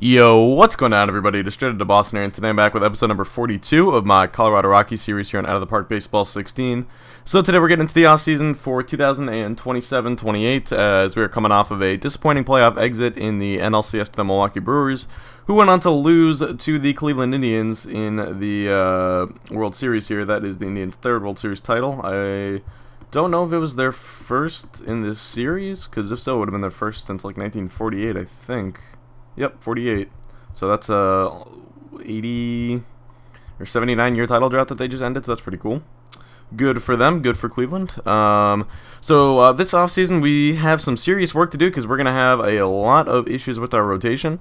Yo, what's going on, everybody? Just straight to Boston here, and today I'm back with episode number 42 of my Colorado Rockies series here on Out of the Park Baseball 16. So today we're getting into the offseason for 2027-28 as we're coming off of a disappointing playoff exit in the NLCS to the Milwaukee Brewers, who went on to lose to the Cleveland Indians in the World Series here. That is the Indians' third World Series title. I don't know if it was their first in this series, because if so, it would have been their first since like 1948, I think. Yep, 48. So that's a 80 or 79 year title drought that they just ended, so that's pretty cool. Good for them, good for Cleveland. So this offseason we have some serious work to do because we're going to have a lot of issues with our rotation.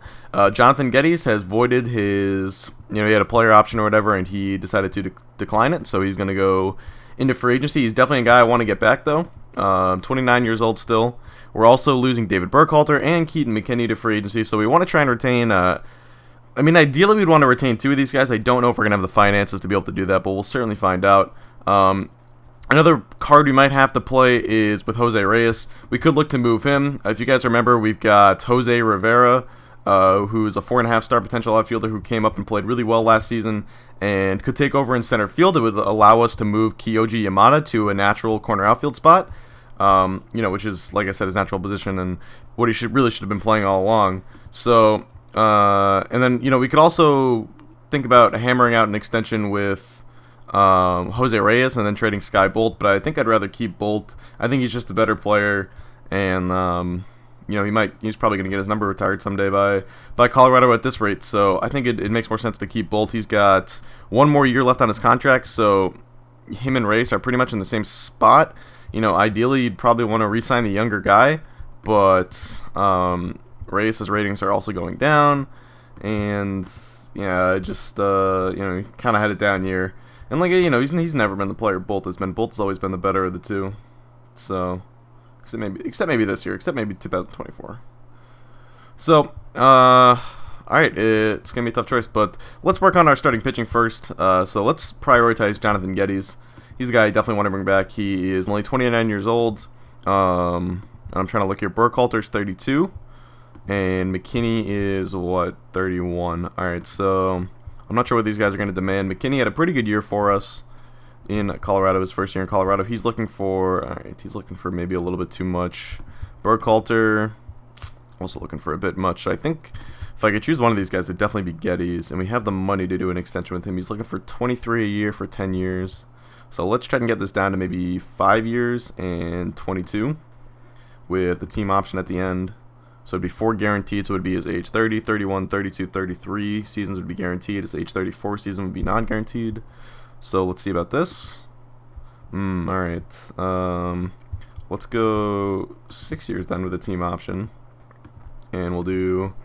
Jonathan Geddes has voided his, he had a player option or whatever, and he decided to decline it, so he's going to go into free agency. He's definitely a guy I want to get back, though. 29 years old still. We're also losing David Burkhalter and Keaton McKinney to free agency, so we want to try and retain, ideally we'd want to retain two of these guys. I don't know if we're going to have the finances to be able to do that, but we'll certainly find out. Another card we might have to play is with Jose Reyes. We could look to move him. If you guys remember, we've got Jose Rivera, who's a 4.5-star potential outfielder who came up and played really well last season and could take over in center field. It would allow us to move Kyoji Yamada to a natural corner outfield spot. Which is, like I said, his natural position and what he should have been playing all along. So, and then, we could also think about hammering out an extension with Jose Reyes and then trading Sky Bolt, but I think I'd rather keep Bolt. I think he's just a better player, and, he's probably going to get his number retired someday by Colorado at this rate, so I think it makes more sense to keep Bolt. He's got one more year left on his contract, so him and Reyes are pretty much in the same spot. Ideally, you'd probably want to re-sign the younger guy, but Reyes' ratings are also going down, and he kind of had a down year. And he's never been the player Bolt has been. Bolt's always been the better of the two. So, except maybe this year, except maybe 2024. So, all right, it's gonna be a tough choice, but let's work on our starting pitching first. So let's prioritize Jonathan Geddes. He's a guy I definitely want to bring back. He is only 29 years old. I'm trying to look here. Burkhalter's 32. And McKinney is, 31. Alright, so I'm not sure what these guys are going to demand. McKinney had a pretty good year for us in Colorado, his first year in Colorado. He's looking for maybe a little bit too much. Burkhalter, also looking for a bit much. So I think if I could choose one of these guys, it'd definitely be Geddes. And we have the money to do an extension with him. He's looking for 23 a year for 10 years. So let's try and get this down to maybe 5 years and 22 with the team option at the end. So it'd be 4 guaranteed, so it would be his age 30, 31, 32, 33 seasons would be guaranteed. His age 34 season would be non-guaranteed. So let's see about this. Alright. Let's go 6 years then with the team option. And we'll do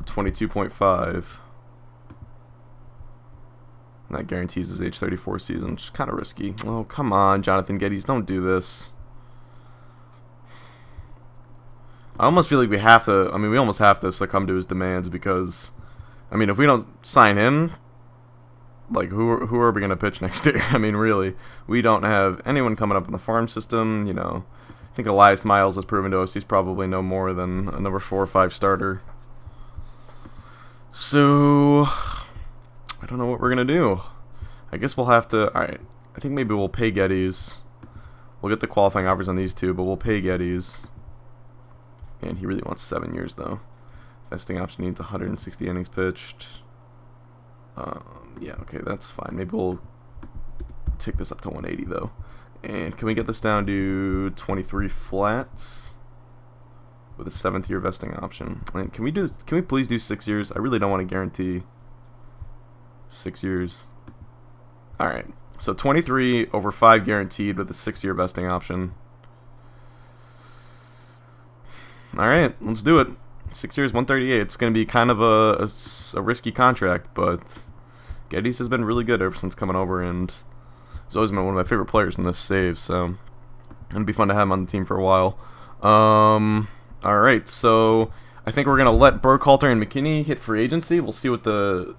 22.5. That guarantees his age 34 season, which is kind of risky. Oh, come on, Jonathan Geddes, don't do this. I almost feel like we almost have to succumb to his demands because, if we don't sign him, who are we going to pitch next year? Really, we don't have anyone coming up in the farm system. I think Elias Miles has proven to us he's probably no more than a number 4 or 5 starter. So I don't know what we're going to do. I guess we'll have to... Alright, I think maybe we'll pay Geddes. We'll get the qualifying offers on these two, but we'll pay Geddes. And he really wants 7 years, though. Vesting option needs 160 innings pitched. Yeah, okay, that's fine. Maybe we'll take this up to 180, though. And can we get this down to 23 flats? With a 7th year vesting option. And can we please do 6 years? I really don't want to guarantee 6 years. Alright, so 23 over 5 guaranteed with a 6-year vesting option. Alright, let's do it. 6 years, 138. It's going to be kind of a risky contract, but Geddes has been really good ever since coming over, and he's always been one of my favorite players in this save, so it'll be fun to have him on the team for a while. Alright, so I think we're going to let Burkhalter and McKinney hit free agency. We'll see what the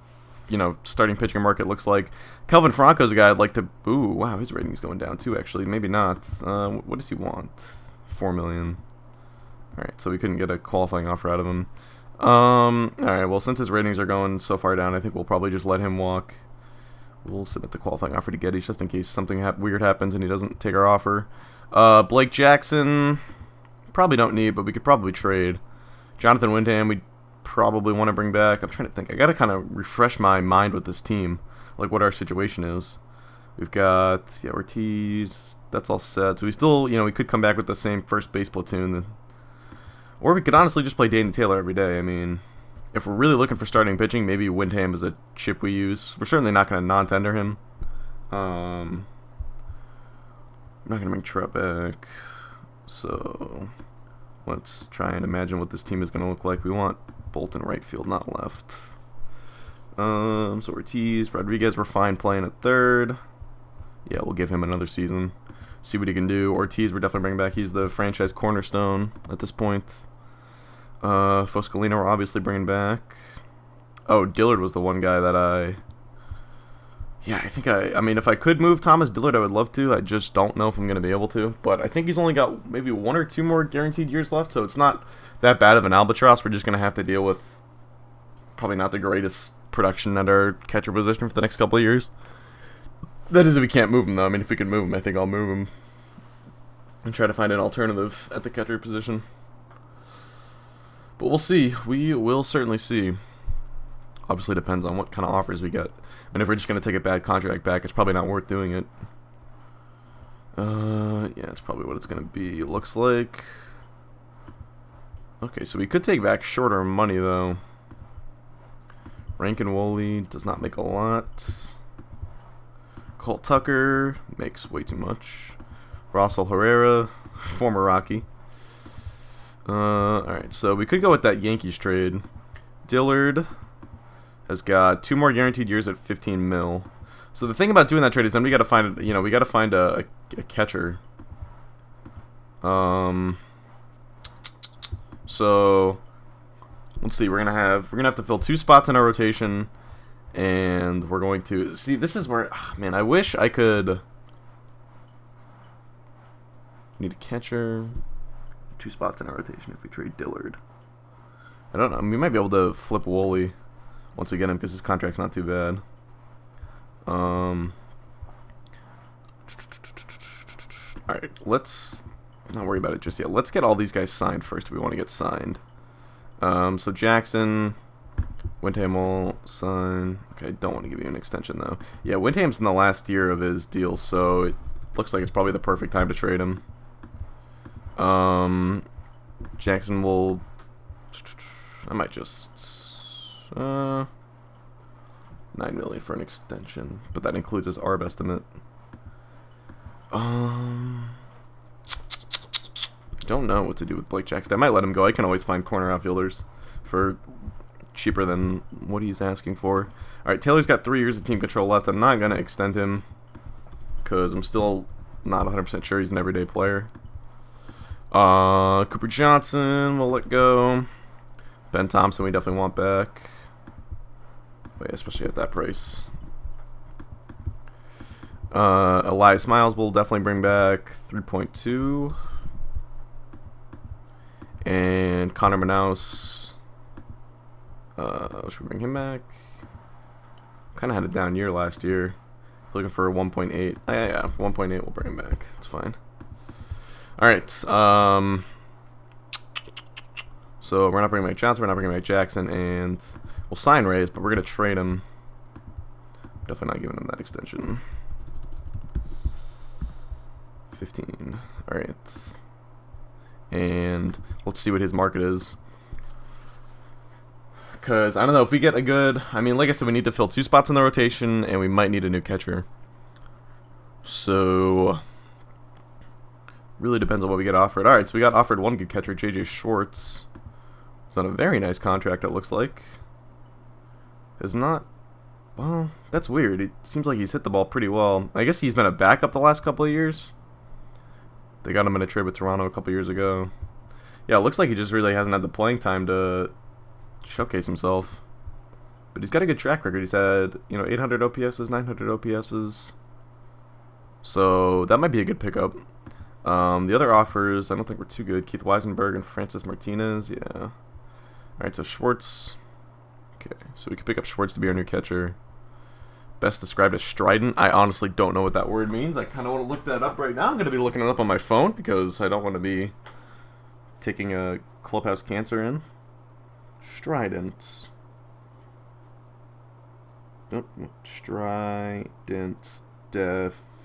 starting pitching market looks like. Kelvin Franco's a guy I'd like to... Ooh, wow, his rating's going down too, actually. Maybe not. What does he want? $4 million. Alright, so we couldn't get a qualifying offer out of him. Alright, well, since his ratings are going so far down, I think we'll probably just let him walk. We'll submit the qualifying offer to Geddes just in case something weird happens and he doesn't take our offer. Blake Jackson, probably don't need, but we could probably trade. Jonathan Windham, we probably want to bring back. I'm trying to think. I got to kind of refresh my mind with this team, like what our situation is. We've got, yeah, Ortiz, that's all set. So we still, we could come back with the same first base platoon. Or we could honestly just play Danny Taylor every day. I mean, if we're really looking for starting pitching, maybe Windham is a chip we use. We're certainly not going to non-tender him. I'm not going to bring Truett back. So let's try and imagine what this team is going to look like. We want Bolton right field, not left. So Ortiz, Rodriguez, we're fine playing at third. Yeah, we'll give him another season. See what he can do. Ortiz, we're definitely bringing back. He's the franchise cornerstone at this point. Foscolino, we're obviously bringing back. Oh, Dillard was the one guy that yeah, I think I mean, if I could move Thomas Dillard, I would love to. I just don't know if I'm going to be able to. But I think he's only got maybe 1 or 2 more guaranteed years left, so it's not that bad of an albatross. We're just going to have to deal with probably not the greatest production at our catcher position for the next couple of years. That is if we can't move him, though. I mean, if we could move him, I think I'll move him and try to find an alternative at the catcher position. But we'll see. We will certainly see. Obviously depends on what kind of offers we get. And if we're just going to take a bad contract back, it's probably not worth doing it. Yeah, it's probably what it's going to be. It looks like. Okay, so we could take back shorter money, though. Rankin Woolley does not make a lot. Colt Tucker makes way too much. Rossel Herrera, former Rocky. Alright, so we could go with that Yankees trade. Dillard has got 2 more guaranteed years at 15 mil. So the thing about doing that trade is then we got to find, we got to find a catcher. So let's see. We're gonna have to fill 2 spots in our rotation, and we're going to see. This is where, man, I wish I could. Need a catcher. 2 spots in our rotation if we trade Dillard. I don't know. We might be able to flip Woolley once we get him because his contract's not too bad. Alright, let's not worry about it just yet. Let's get all these guys signed first if we want to get signed. So Jackson, Windham will sign. Okay, I don't want to give you an extension though. Yeah, Windham's in the last year of his deal, so it looks like it's probably the perfect time to trade him. Jackson will. I might just 9 million for an extension, but that includes his ARB estimate. Don't know what to do with Blake Jackson. I might let him go. I can always find corner outfielders for cheaper than what he's asking for. Alright, Taylor's got 3 years of team control left. I'm not going to extend him because I'm still not 100% sure he's an everyday player. Cooper Johnson, we'll let go. Ben Thompson, we definitely want back. But yeah, especially at that price. Elias Miles will definitely bring back 3.2. And Connor Manaus. Should we bring him back? Kind of had a down year last year. Looking for a 1.8. Yeah, 1.8 we'll bring him back. It's fine. Alright, so we're not bringing back Johnson, we're not bringing back Jackson, and we'll sign Reyes, but we're going to trade him. Definitely not giving him that extension. 15. Alright. And let's see what his market is. Because, I don't know, if we get a good... I mean, like I said, we need to fill 2 spots in the rotation, and we might need a new catcher. So... really depends on what we get offered. Alright, so we got offered one good catcher, J.J. Schwartz. He's on a very nice contract, it looks like. Is not... well, that's weird. It seems like he's hit the ball pretty well. I guess he's been a backup the last couple of years. They got him in a trade with Toronto a couple years ago. Yeah, it looks like he just really hasn't had the playing time to showcase himself. But he's got a good track record. He's had, 800 OPSs, 900 OPSs. So that might be a good pickup. The other offers, I don't think were too good. Keith Weisenberg and Francis Martinez, yeah. Alright, so Schwartz. Okay, so we can pick up Schwartz to be our new catcher. Best described as strident. I honestly don't know what that word means. I kind of want to look that up right now. I'm going to be looking it up on my phone because I don't want to be taking a clubhouse cancer in. Strident. Nope. Strident definition.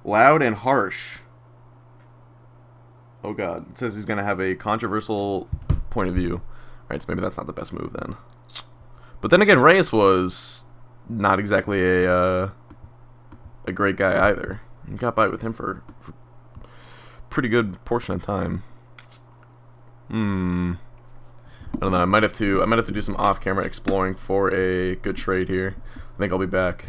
Loud and harsh. Oh god. It says he's going to have a controversial point of view. Alright, so maybe that's not the best move then. But then again, Reyes was not exactly a great guy either. You got by with him for pretty good portion of time. I don't know. I might have to do some off-camera exploring for a good trade here. I think I'll be back.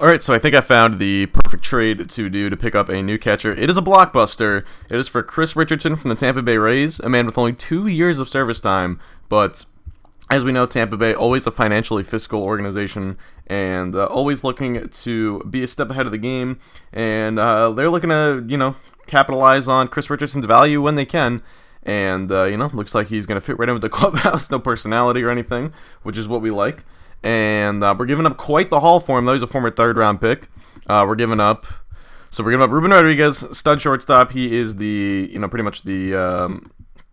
Alright, so I think I found the perfect trade to do to pick up a new catcher. It is a blockbuster. It is for Chris Richardson from the Tampa Bay Rays, a man with only 2 years of service time, but as we know, Tampa Bay, always a financially fiscal organization, and always looking to be a step ahead of the game, and they're looking to, capitalize on Chris Richardson's value when they can, and, looks like he's going to fit right in with the clubhouse, no personality or anything, which is what we like, and we're giving up quite the haul for him, though. He's a former third-round pick. We're giving up Ruben Rodriguez, stud shortstop. He is pretty much the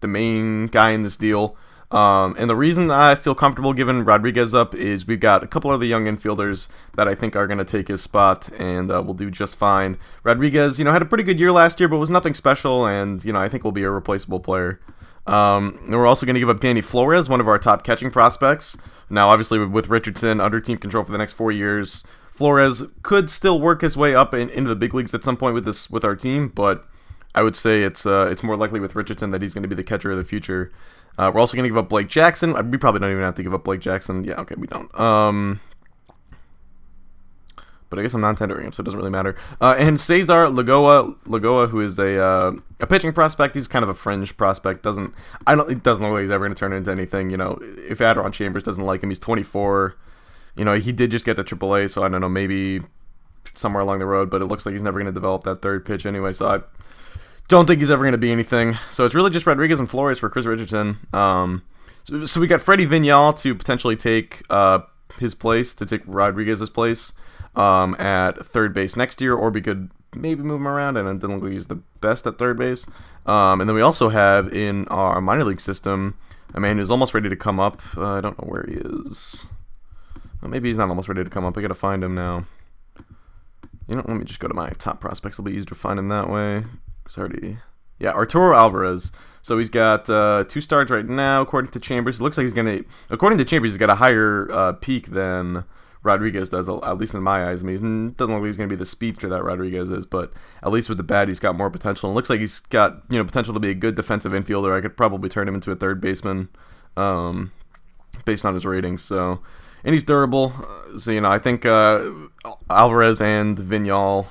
main guy in this deal. And the reason I feel comfortable giving Rodriguez up is we've got a couple of the young infielders that I think are going to take his spot, and will do just fine. Rodriguez, had a pretty good year last year, but was nothing special, and, I think will be a replaceable player. And we're also going to give up Danny Flores, one of our top catching prospects. Now, obviously, with Richardson under team control for the next 4 years, Flores could still work his way up into the big leagues at some point with our team, but I would say it's more likely with Richardson that he's going to be the catcher of the future. We're also going to give up Blake Jackson. We probably don't even have to give up Blake Jackson. Yeah, okay, we don't. But I guess I'm non-tendering him, so it doesn't really matter. And Cesar Lagoa, who is a pitching prospect. He's kind of a fringe prospect. It doesn't look like he's ever going to turn into anything. If Adron Chambers doesn't like him, he's 24. He did just get to AAA, so I don't know, maybe somewhere along the road. But it looks like he's never going to develop that third pitch anyway. So I don't think he's ever going to be anything. So it's really just Rodriguez and Flores for Chris Richardson. So we got Freddie Vignal to potentially take his place, to take Rodriguez's place at third base next year, or we could maybe move him around, and it doesn't look like he's the best at third base. And then we also have in our minor league system a man who's almost ready to come up. I don't know where he is. Well, maybe he's not almost ready to come up. I got to find him now. Let me just go to my top prospects. It'll be easier to find him that way. Arturo Alvarez. So he's got 2 stars right now, according to Chambers. It looks like according to Chambers, he's got a higher peak than Rodriguez does, at least in my eyes. I mean, it doesn't look like he's going to be the speedster that Rodriguez is, but at least with the bat, he's got more potential. And it looks like he's got, potential to be a good defensive infielder. I could probably turn him into a third baseman based on his ratings. So, and he's durable. So, I think Alvarez and Vignal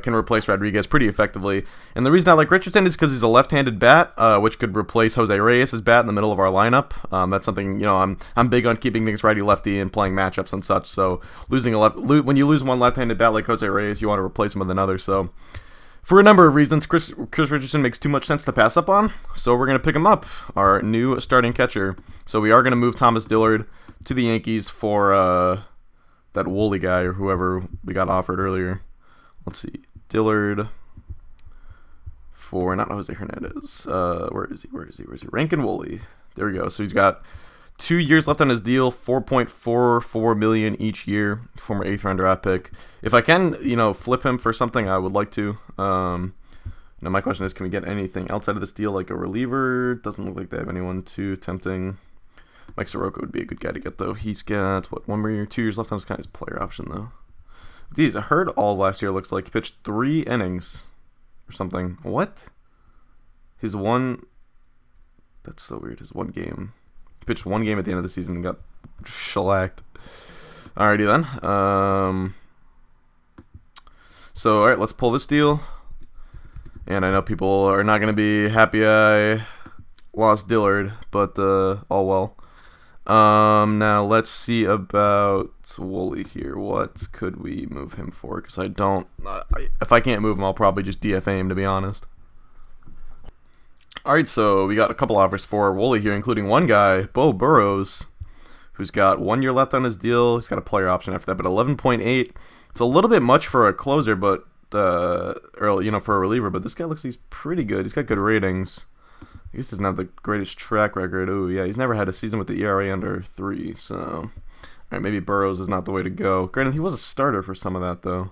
can replace Rodriguez pretty effectively. And the reason I like Richardson is because he's a left-handed bat, which could replace Jose Reyes' bat in the middle of our lineup. That's something, I'm big on keeping things righty-lefty and playing matchups and such. So when you lose one left-handed bat like Jose Reyes, you want to replace him with another. So for a number of reasons, Chris Richardson makes too much sense to pass up on. So we're going to pick him up, our new starting catcher. So we are going to move Thomas Dillard to the Yankees for that Woolley guy or whoever we got offered earlier. Let's see, Dillard for not Jose Hernandez. Where is he? Rankin Woolley. There we go. So he's got 2 years left on his deal, $4.44 million each year. Former 8th-round draft pick. If I can, flip him for something, I would like to. My question is, can we get anything outside of this deal, like a reliever? Doesn't look like they have anyone too tempting. Mike Soroka would be a good guy to get, though. He's got, 1 more year, 2 years left on his kind of player option, though. Geez, I heard all last year looks like he pitched 3 innings or something. What? His one... That's so weird. His one game. He pitched 1 game at the end of the season and got shellacked. Alrighty, then. So, alright, let's pull this deal. And I know people are not going to be happy I lost Dillard, but all well. Now let's see about Woolley here. What could we move him for? Because I don't... if I can't move him, I'll probably just DFA him, to be honest. All right, so we got a couple offers for Wooly here, including one guy, Bo Burrows, who's got 1 year left on his deal. He's got a player option after that, but 11.8. It's a little bit much for a closer, but or for a reliever. But this guy looks like he's pretty good. He's got good ratings. I guess he doesn't have the greatest track record. Oh yeah, he's never had a season with the ERA under 3. So, all right, maybe Burrows is not the way to go. Granted, he was a starter for some of that though.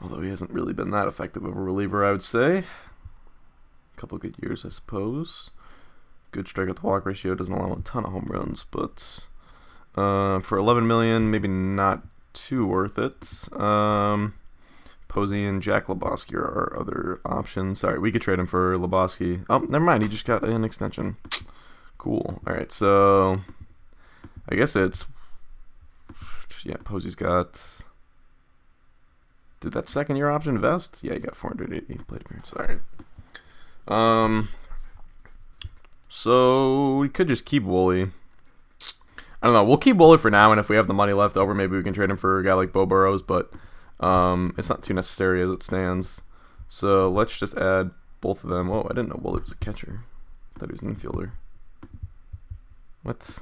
Although he hasn't really been that effective of a reliever, I would say. A couple of good years, I suppose. Good strikeout to walk ratio, doesn't allow a ton of home runs, but for 11 million, maybe not too worth it. Posey and Jack Lebowski are our other options. Sorry, we could trade him for Lebowski. Oh, never mind, he just got an extension. Cool. All right, so I guess it's Posey's got. Did that second year option vest? Yeah, he got 480 plate appearance. All right. So we could just keep Wooly. I don't know. We'll keep Wooly for now, and if we have the money left over, maybe we can trade him for a guy like Bo Burrows, but it's not too necessary as it stands. So let's just add both of them. Oh, I didn't know Wooly was a catcher. I thought he was an infielder. What?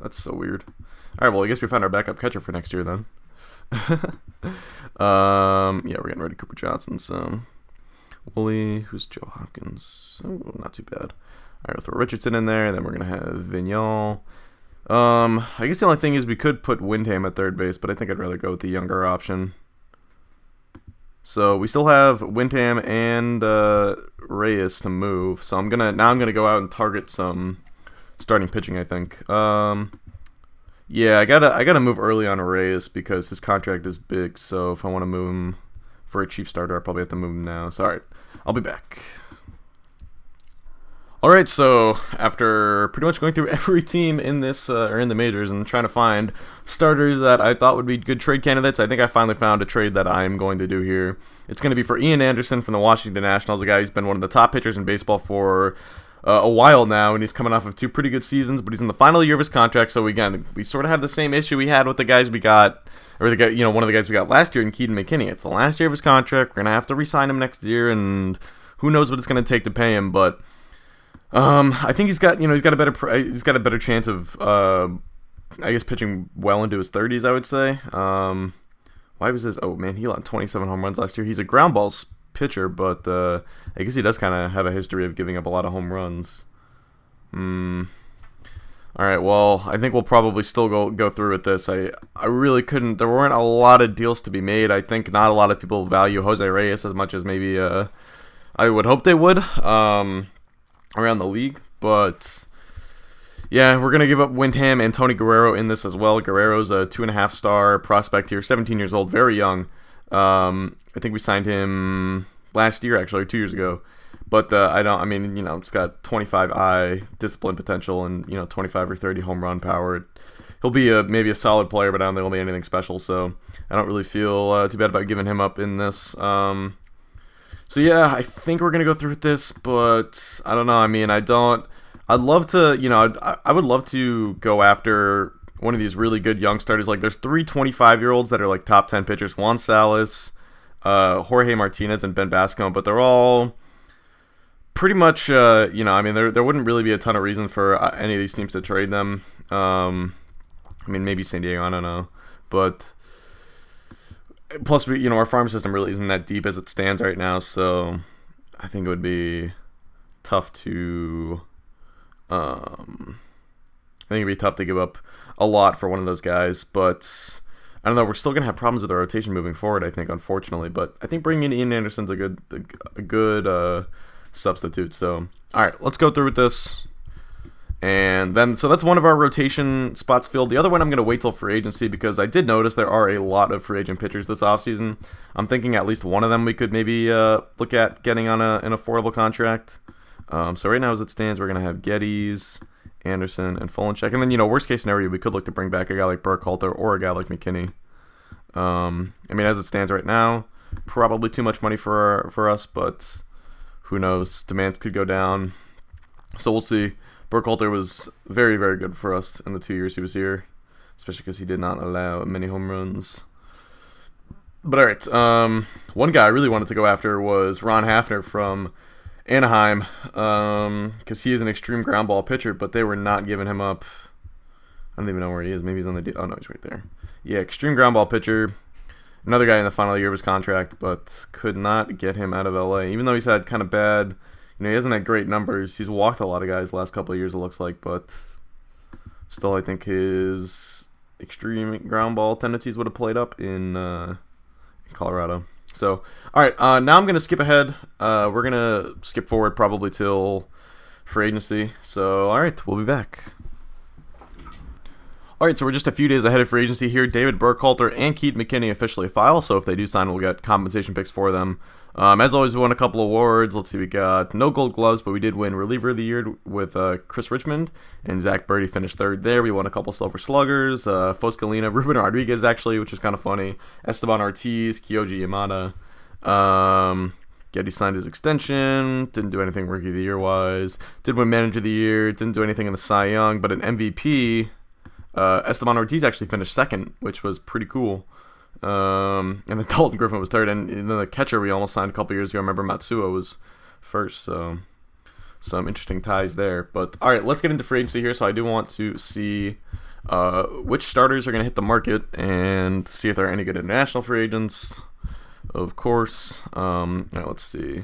That's so weird. All right, well, I guess we found our backup catcher for next year then. Yeah, we're getting rid of Cooper Johnson, so Wooly, who's Joe Hopkins? Oh, not too bad. Alright, we'll throw Richardson in there, then we're gonna have Vigneault. I guess the only thing is we could put Windham at third base, but I think I'd rather go with the younger option. So we still have Windham and Reyes to move. So I'm gonna go out and target some starting pitching, I think. Yeah, I gotta move early on Reyes because his contract is big. So if I want to move him for a cheap starter, I probably have to move him now. So alright, I'll be back. Alright, so after pretty much going through every team in this or in the majors and trying to find starters that I thought would be good trade candidates, I think I finally found a trade that I'm going to do here. It's going to be for Ian Anderson from the Washington Nationals, a guy who's been one of the top pitchers in baseball for a while now, and he's coming off of 2 pretty good seasons, but he's in the final year of his contract, so again, we sort of have the same issue we had with the guys we got, or the guy, one of the guys we got last year in Keaton McKinney. It's the last year of his contract. We're going to have to re-sign him next year, and who knows what it's going to take to pay him, but I think he's got a better chance of I guess pitching well into his 30s, I would say. Why was this? Oh man, he allowed 27 home runs last year. He's a ground balls pitcher, but I guess he does kind of have a history of giving up a lot of home runs. All right, well, I think we'll probably still go through with this. I really couldn't. There weren't a lot of deals to be made. I think not a lot of people value Jose Reyes as much as maybe I would hope they would around the league, but yeah, we're going to give up Windham and Tony Guerrero in this as well. Guerrero's a 2.5-star prospect here, 17 years old, very young. I think we signed him last year, actually, 2 years ago. But it's got 25 discipline potential and, 25 or 30 home run power. He'll be maybe a solid player, but I don't think he'll be anything special, so I don't really feel too bad about giving him up in this. So yeah, I think we're gonna go through with this, but I don't know. I mean, I'd love to, I would love to go after one of these really good young starters. Like, there's 3 25-year-olds that are like top 10 pitchers: Juan Salas, Jorge Martinez, and Ben Bascom. But they're all pretty much, there wouldn't really be a ton of reason for any of these teams to trade them. Maybe San Diego, I don't know, but. Plus, our farm system really isn't that deep as it stands right now, so I think it would be tough to, give up a lot for one of those guys. But I don't know. We're still gonna have problems with our rotation moving forward, I think, unfortunately. But I think bringing in Ian Anderson's a good substitute. So all right, let's go through with this. And then, so that's one of our rotation spots filled. The other one I'm going to wait till free agency because I did notice there are a lot of free agent pitchers this offseason. I'm thinking at least one of them we could maybe look at getting on an affordable contract. So right now as it stands, we're going to have Geddes, Anderson, and Folencheck. And then, worst case scenario, we could look to bring back a guy like Burkhalter or a guy like McKinney. As it stands right now, probably too much money for us, but who knows? Demands could go down. So we'll see. Burkhalter was very, very good for us in the 2 years he was here, especially because he did not allow many home runs. But alright, one guy I really wanted to go after was Ron Hafner from Anaheim, because he is an extreme ground ball pitcher, but they were not giving him up. I don't even know where he is. Maybe he's on the... Oh, no, he's right there. Yeah, extreme ground ball pitcher. Another guy in the final year of his contract, but could not get him out of LA. Even though he's had kind of bad... he hasn't had great numbers. He's walked a lot of guys the last couple of years, it looks like, but still, I think his extreme ground ball tendencies would have played up in Colorado. So, alright, now I'm going to skip ahead. We're going to skip forward probably till free agency. So, alright, we'll be back. Alright, so we're just a few days ahead of free agency here. David Burkhalter and Keith McKinney officially file, so if they do sign, we'll get compensation picks for them. As always, we won a couple awards. Let's see, we got no gold gloves, but we did win reliever of the year with Chris Richmond, and Zach Birdie finished third there. We won a couple silver sluggers, Foscalina, Ruben Rodriguez actually, which is kind of funny, Esteban Ortiz, Kyoji Yamada. Getty signed his extension, didn't do anything rookie of the year wise, did win manager of the year, didn't do anything in the Cy Young, but an MVP... Esteban Ortiz actually finished second, which was pretty cool. And then Dalton Griffin was third. And then the catcher we almost signed a couple years ago, I remember Matsuo was first. So some interesting ties there. But all right, let's get into free agency here. So I do want to see which starters are going to hit the market and see if there are any good international free agents. Of course. Let's see.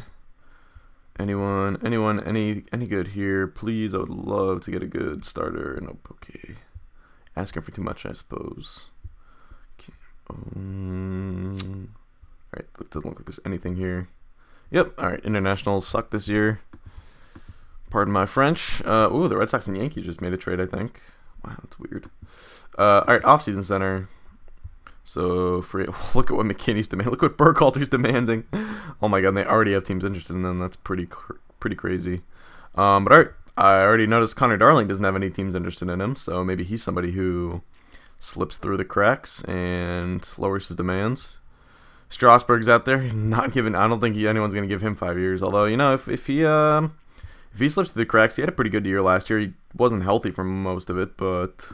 Anyone, any good here? Please, I would love to get a good starter. Nope, okay. Asking for too much, I suppose. Okay. Alright, doesn't look like there's anything here. Yep, alright, internationals suck this year. Pardon my French. Ooh, the Red Sox and Yankees just made a trade, I think. Wow, that's weird. Alright, offseason center. So, look at what McKinney's demanding. Look what Burkhalter's demanding. Oh my god, and they already have teams interested in them. That's pretty crazy. But alright. I already noticed Connor Darling doesn't have any teams interested in him, so maybe he's somebody who slips through the cracks and lowers his demands. Strasburg's out there, not giving. I don't think anyone's going to give him 5 years. Although, if he slips through the cracks, he had a pretty good year last year. He wasn't healthy for most of it, but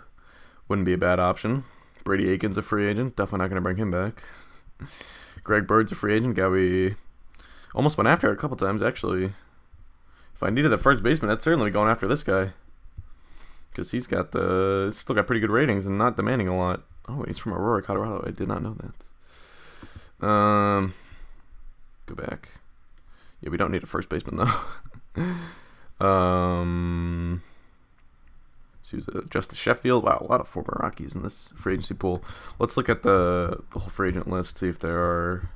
wouldn't be a bad option. Brady Aiken's a free agent, definitely not going to bring him back. Greg Bird's a free agent, guy we almost went after a couple times actually. If I needed a first baseman, I'd certainly be going after this guy. Because he's still got pretty good ratings and not demanding a lot. Oh, he's from Aurora, Colorado. I did not know that. Go back. Yeah, we don't need a first baseman, though. So he was Justice Sheffield. Wow, a lot of former Rockies in this free agency pool. Let's look at the whole free agent list, see if there are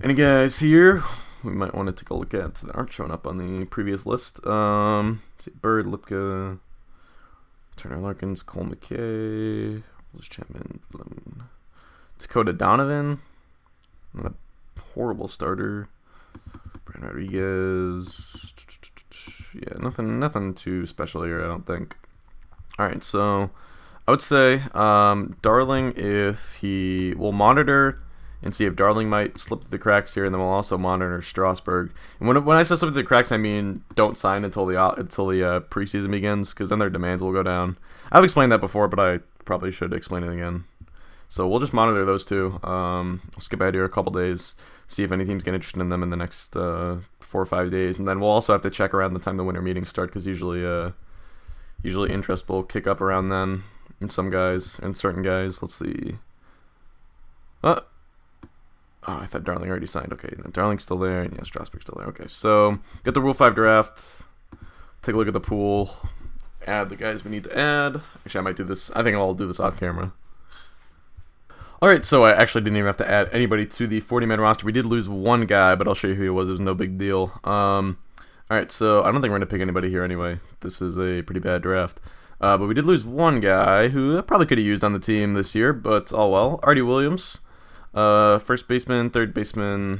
any guys here we might want to take a look at that aren't showing up on the previous list. See, Bird, Lipka, Turner Larkins, Cole McKay, Willis Chapman, Dakota Donovan, not a horrible starter. Brian Rodriguez. Yeah, nothing too special here, I don't think. All right, so I would say Darling, if he will monitor and see if Darling might slip through the cracks here, and then we'll also monitor Strasburg. And when I say slip through the cracks, I mean don't sign until the preseason begins, because then their demands will go down. I've explained that before, but I probably should explain it again. So we'll just monitor those two. I'll skip ahead here a couple days, see if any teams get interested in them in the next 4 or 5 days, and then we'll also have to check around the time the winter meetings start, because usually interest will kick up around then in some guys and certain guys. Let's see. Oh, I thought Darling already signed. Okay, Darling's still there, and yeah, Strasburg's still there. Okay, so get the Rule 5 draft. Take a look at the pool. Add the guys we need to add. Actually, I might do this. I think I'll do this off camera. Alright, so I actually didn't even have to add anybody to the 40-man roster. We did lose one guy, but I'll show you who he was. It was no big deal. Alright, so I don't think we're going to pick anybody here anyway. This is a pretty bad draft. But we did lose one guy who I probably could have used on the team this year, but all well. Artie Williams. First baseman, third baseman.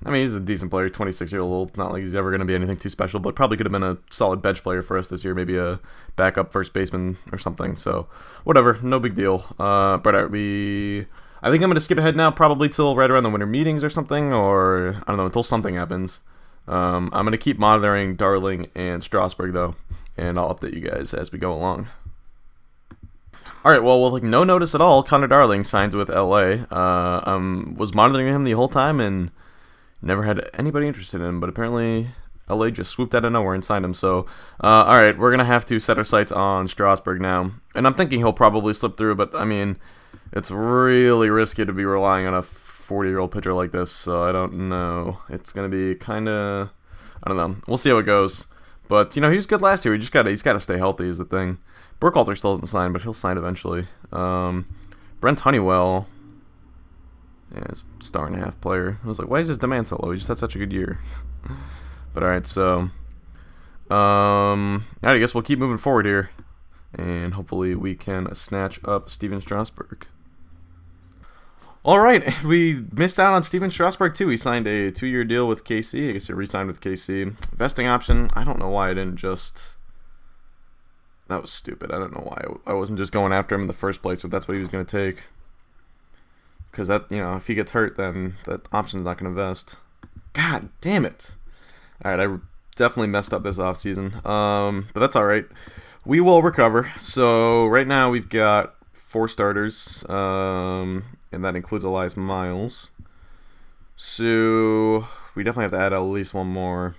I mean, he's a decent player, 26-year-old. Not like he's ever going to be anything too special, but probably could have been a solid bench player for us this year. Maybe a backup first baseman or something. So, whatever, no big deal. But I think I'm going to skip ahead now, probably till right around the winter meetings or something, or I don't know, until something happens. I'm going to keep monitoring Darling and Strasburg though, and I'll update you guys as we go along. All right, well, with like no notice at all, Connor Darling signed with LA. Was monitoring him the whole time and never had anybody interested in him, but apparently LA just swooped out of nowhere and signed him. So, all right, we're gonna have to set our sights on Strasburg now, and I'm thinking he'll probably slip through. But I mean, it's really risky to be relying on a 40-year-old pitcher like this. So I don't know. It's gonna be kind of, I don't know. We'll see how it goes. But he was good last year. He's got to stay healthy is the thing. Burkhalter still hasn't signed, but he'll sign eventually. Brent Honeywell, yeah, is a star-and-a-half player. I was like, why is his demand so low? He just had such a good year. But all right, so I guess we'll keep moving forward here, and hopefully we can snatch up Steven Strasburg. All right, we missed out on Steven Strasburg too. He signed a 2-year deal with KC. I guess he re-signed with KC. Vesting option. I don't know why I didn't just. That was stupid. I don't know why I wasn't just going after him in the first place if that's what he was going to take. Because that, if he gets hurt, then that option's not going to vest. God damn it. All right, I definitely messed up this offseason. But that's all right. We will recover. So right now we've got 4 starters, and that includes Elias Miles. So we definitely have to add at least one more.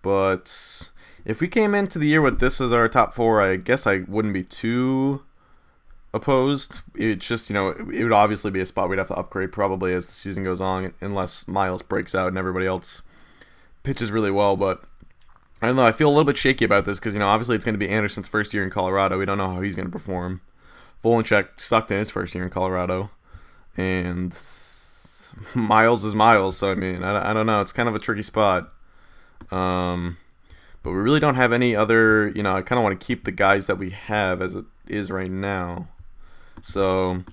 But if we came into the year with this as our top 4, I guess I wouldn't be too opposed. It's just, it would obviously be a spot we'd have to upgrade probably as the season goes on, unless Miles breaks out and everybody else pitches really well. But I don't know, I feel a little bit shaky about this because, obviously it's going to be Anderson's first year in Colorado. We don't know how he's going to perform. Volenchek sucked in his first year in Colorado. And Miles is Miles, so I mean, I don't know. It's kind of a tricky spot. But we really don't have any other, I kind of want to keep the guys that we have as it is right now. So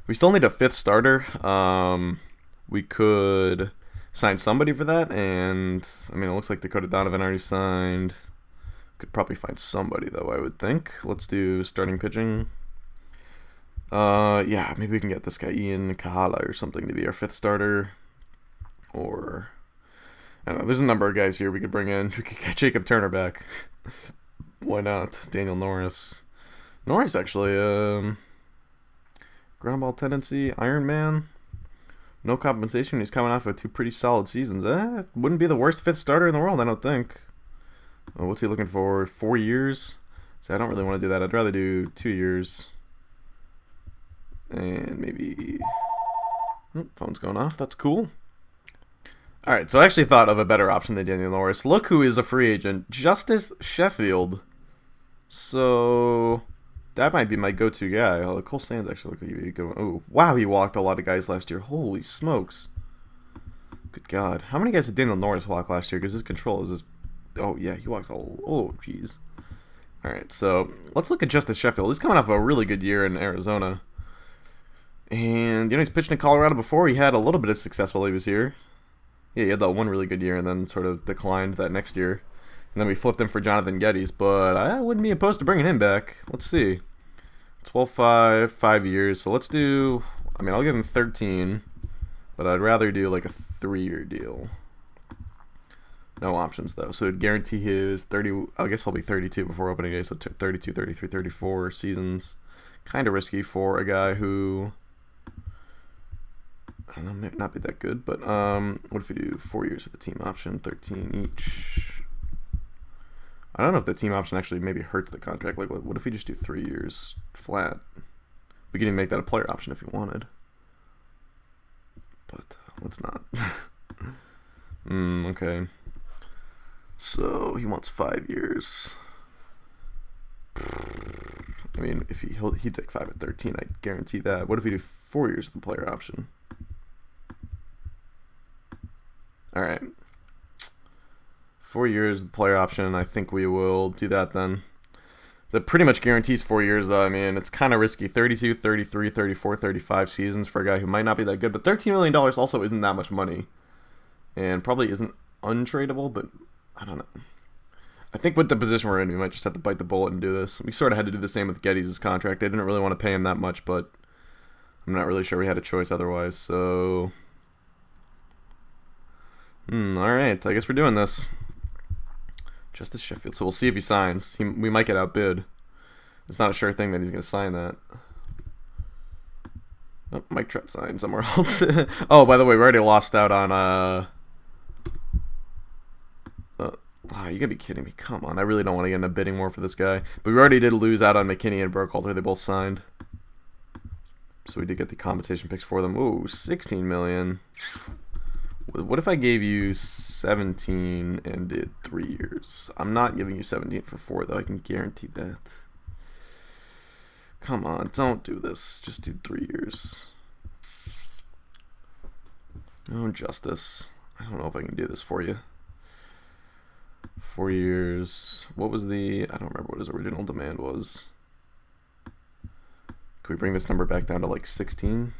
we still need a 5th starter. We could sign somebody for that, and I mean, it looks like Dakota Donovan already signed. Could probably find somebody though, I would think. Let's do starting pitching. Yeah, maybe we can get this guy Ian Kahala or something to be our 5th starter. Or I don't know, there's a number of guys here we could bring in. We could get Jacob Turner back. Why not? Daniel Norris. Norris actually, ground ball tendency, Iron Man. No compensation. He's coming off of 2 pretty solid seasons. Wouldn't be the worst 5th starter in the world, I don't think. Oh, what's he looking for? 4 years? So I don't really want to do that. I'd rather do 2 years. And maybe. Oh, phone's going off. That's cool. All right, so I actually thought of a better option than Daniel Norris. Look who is a free agent. Justice Sheffield. So that might be my go-to guy. Oh, Cole Sands actually look like he'd be good. Oh, wow, he walked a lot of guys last year. Holy smokes. Good God. How many guys did Daniel Norris walk last year? Because his control is his. Oh, yeah, he walks a. Oh, jeez. All right, so let's look at Justice Sheffield. He's coming off a really good year in Arizona. And, he's pitched in Colorado before. He had a little bit of success while he was here. Yeah, he had that one really good year and then sort of declined that next year. And then we flipped him for Jonathan Geddes, but I wouldn't be opposed to bringing him back. Let's see. 12-5, 5 years. So let's do, I'll give him 13, but I'd rather do like a 3-year deal. No options, though. So it'd guarantee his 30, I guess I'll be 32 before opening day, so 32, 33, 34 seasons. Kind of risky for a guy who, I don't know, may not be that good, but what if we do 4 years with the team option, 13 each? I don't know if the team option actually maybe hurts the contract. Like, what if we just do 3 years flat? We could even make that a player option if you wanted, but let's not. Okay. So he wants 5 years. If he'd take 5 at 13, I guarantee that. What if we do 4 years with the player option? All right. 4 years, the player option. I think we will do that then. That pretty much guarantees 4 years, though. It's kind of risky. 32, 33, 34, 35 seasons for a guy who might not be that good. But $13 million also isn't that much money. And probably isn't untradeable, but I don't know. I think with the position we're in, we might just have to bite the bullet and do this. We sort of had to do the same with Geddes' contract. They didn't really want to pay him that much, but I'm not really sure we had a choice otherwise. So, all right. I guess we're doing this. Justice Sheffield. So we'll see if he signs. We might get outbid. It's not a sure thing that he's going to sign that. Oh, Mike Trout signed somewhere else. Oh, by the way, we already lost out on... Oh, you gotta be kidding me. Come on, I really don't want to get into bidding more for this guy. But we already did lose out on McKinney and Burkhalter. They both signed. So we did get the compensation picks for them. Ooh, 16 million. What if I gave you 17 and did 3 years? I'm not giving you 17 for 4, though. I can guarantee that. Come on, don't do this. Just do 3 years. No justice. I don't know if I can do this for you. 4 years. What was the... I don't remember what his original demand was. Can we bring this number back down to like 16?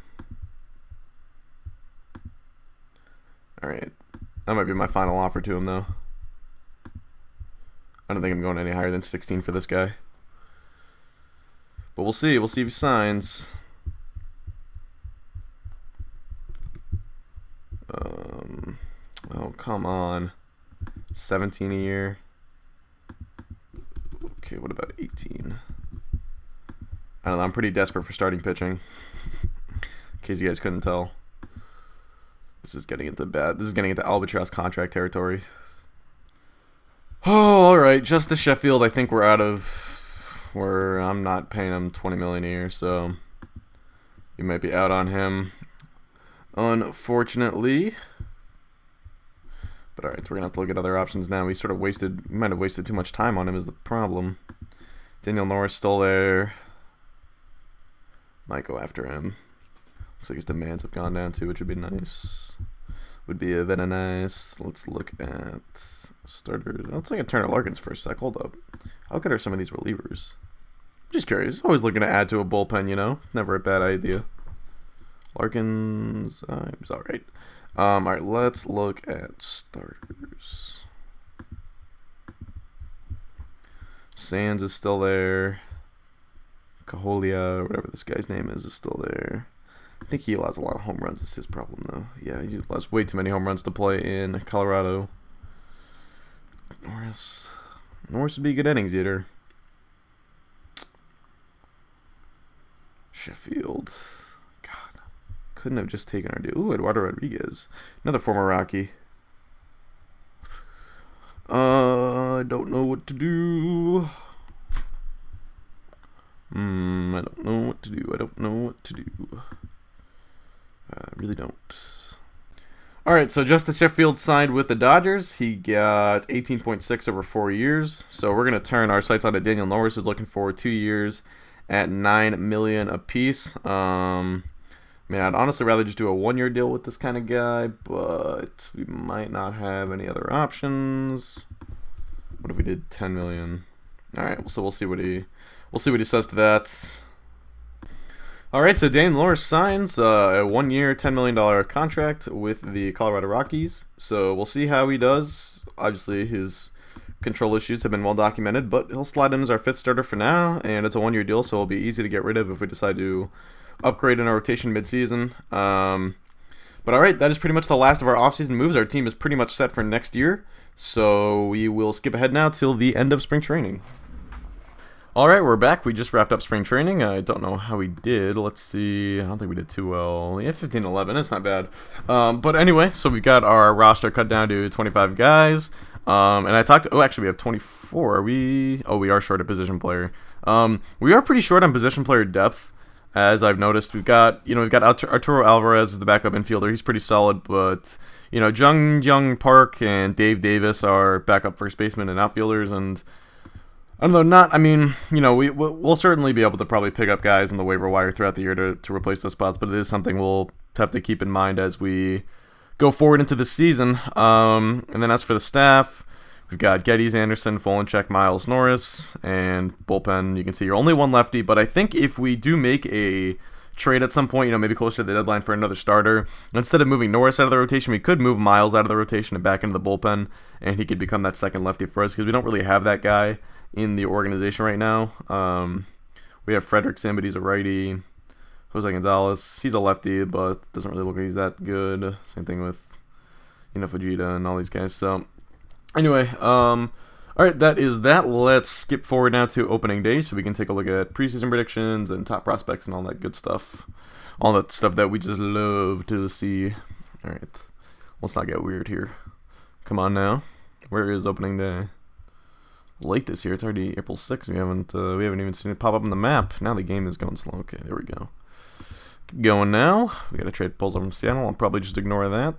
Alright. That might be my final offer to him, though. I don't think I'm going any higher than 16 for this guy. But we'll see. We'll see if he signs. Oh, come on. 17 a year. Okay, what about 18? I don't know. I'm pretty desperate for starting pitching. In case you guys couldn't tell. This is getting into bad. This is getting into albatross contract territory. Oh, all right. Justice Sheffield. I think we're out of where I'm not paying him 20 million a year, so you might be out on him. Unfortunately. But all right, we're gonna have to look at other options now. We might have wasted too much time on him is the problem. Daniel Norris still there. Might go after him. Looks like his demands have gone down too, which would be nice. Would be a very nice. Let's look at starters. Let's look at Turner Larkins for a sec. Hold up. How good are some of these relievers? Just curious. Always looking to add to a bullpen, you know. Never a bad idea. Larkins, he's all right. All right, let's look at starters. Sands is still there. Caholia, whatever this guy's name is still there. I think he allows a lot of home runs. It's his problem, though. Yeah, he allows way too many home runs to play in Colorado. Norris would be a good innings eater. Sheffield. God. Couldn't have just taken our dude. Ooh, Eduardo Rodriguez. Another former Rocky. I don't know what to do. I don't know what to do. I don't know what to do. I really don't. Alright, so Justice Sheffield signed with the Dodgers. He got 18.6 over 4 years. So we're going to turn our sights on to Daniel Norris, who's looking for 2 years at $9 million apiece. Man, I'd honestly rather just do a 1-year deal with this kind of guy, but we might not have any other options. What if we did 10 million? All right, so we'll see what he says to that. All right, so Daniel Norris signs a 1-year, $10 million contract with the Colorado Rockies. So we'll see how he does. Obviously, his control issues have been well documented, but he'll slide in as our 5th starter for now, and it's a 1-year deal, so it'll be easy to get rid of if we decide to upgrade in our rotation mid-season. But all right, that is pretty much the last of our offseason moves. Our team is pretty much set for next year, so we will skip ahead now till the end of spring training. All right, we're back. We just wrapped up spring training. I don't know how we did. Let's see. I don't think we did too well. Yeah, 15-11. That's not bad. But anyway, so we've got our roster cut down to 25 guys. And I talked. Oh, actually, we have 24. Are we? Oh, we are short a position player. We are pretty short on position player depth, as I've noticed. We've got Arturo Alvarez as the backup infielder. He's pretty solid, but Jung Park and Dave Davis are backup first baseman and outfielders, and I don't know, we'll certainly be able to probably pick up guys on the waiver wire throughout the year to replace those spots, but it is something we'll have to keep in mind as we go forward into the season. And then as for the staff, we've got Geddes, Anderson, Folencheck, Miles, Norris, and bullpen. You can see you're only one lefty, but I think if we do make a trade at some point, maybe closer to the deadline for another starter, instead of moving Norris out of the rotation, we could move Miles out of the rotation and back into the bullpen, and he could become that second lefty for us, because we don't really have that guy in the organization right now. We have Frederick Sim, but he's a righty. Jose Gonzalez, he's a lefty, but doesn't really look like he's that good. Same thing with Fujita and all these guys. So anyway, all Alright, that is that. Let's skip forward now to opening day so we can take a look at preseason predictions and top prospects and all that good stuff. All that stuff that we just love to see. Alright, let's not get weird here. Come on now. Where is opening day? Late this year. It's already April 6th. We haven't even seen it pop up on the map. Now the game is going slow. Okay, there we go. Keep going now. We got a trade proposal from Seattle. I'll probably just ignore that.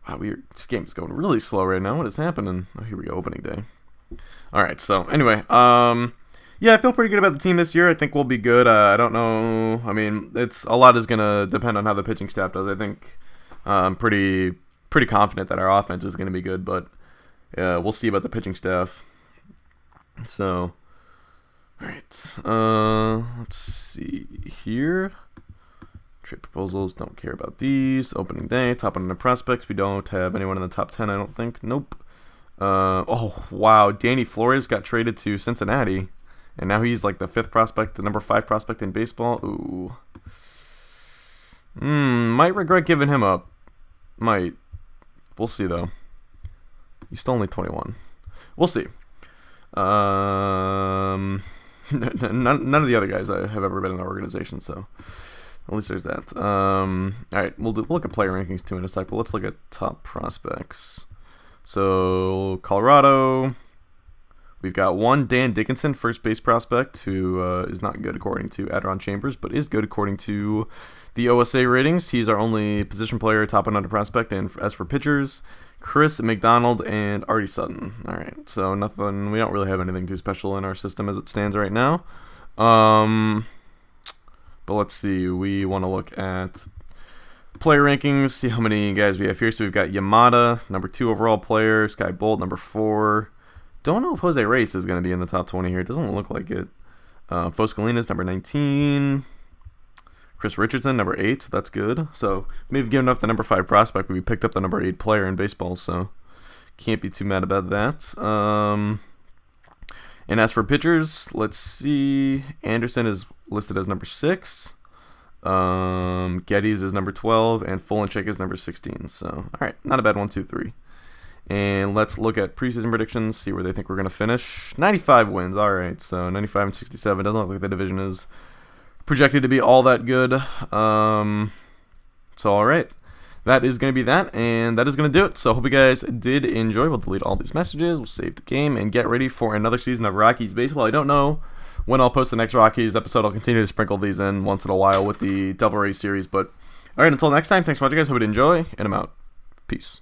Wow, this game is going really slow right now. What is happening? Oh, here we go. Opening day. Alright, so anyway, yeah, I feel pretty good about the team this year. I think we'll be good. I don't know. I mean, a lot is gonna depend on how the pitching staff does. I think I'm pretty confident that our offense is gonna be good, but we'll see about the pitching staff. So, alright, let's see here. Trade proposals, don't care about these. Opening day, top 100 prospects. We don't have anyone in the top 10, I don't think. Nope. Oh, wow. Danny Flores got traded to Cincinnati. And now he's like the 5th prospect, the number 5 prospect in baseball. Ooh. Might regret giving him up. Might. We'll see, though. He's still only 21. We'll see. None of the other guys have ever been in our organization, so at least there's that. Alright, we'll look at player rankings too in a sec, but let's look at top prospects. So, Colorado, we've got one Dan Dickinson, first base prospect, who is not good according to Adron Chambers, but is good according to the OSA ratings. He's our only position player, top 100 prospect, and as for pitchers, Chris McDonald and Artie Sutton. Alright, so nothing, we don't really have anything too special in our system as it stands right now. But let's see, we want to look at player rankings, see how many guys we have here. So we've got Yamada, number 2 overall player, Sky Bolt, number 4. Don't know if Jose Reyes is going to be in the top 20 here. It doesn't look like it. Foscalina's number 19. Chris Richardson, number 8. That's good. So maybe given up the number 5 prospect, but we picked up the number 8 player in baseball, so can't be too mad about that. And as for pitchers, let's see. Anderson is listed as number 6. Geddes is number 12, and Fulenchek is number 16. So, all right, not a bad 1, 2, 3. And let's look at preseason predictions, see where they think we're going to finish. 95 wins, all right. So 95 and 67. Doesn't look like the division is projected to be all that good. So, all right. That is going to be that, and that is going to do it. So, hope you guys did enjoy. We'll delete all these messages. We'll save the game and get ready for another season of Rockies baseball. I don't know when I'll post the next Rockies episode. I'll continue to sprinkle these in once in a while with the Devil Rays series. But, all right, until next time, thanks for watching, guys. Hope you enjoy, and I'm out. Peace.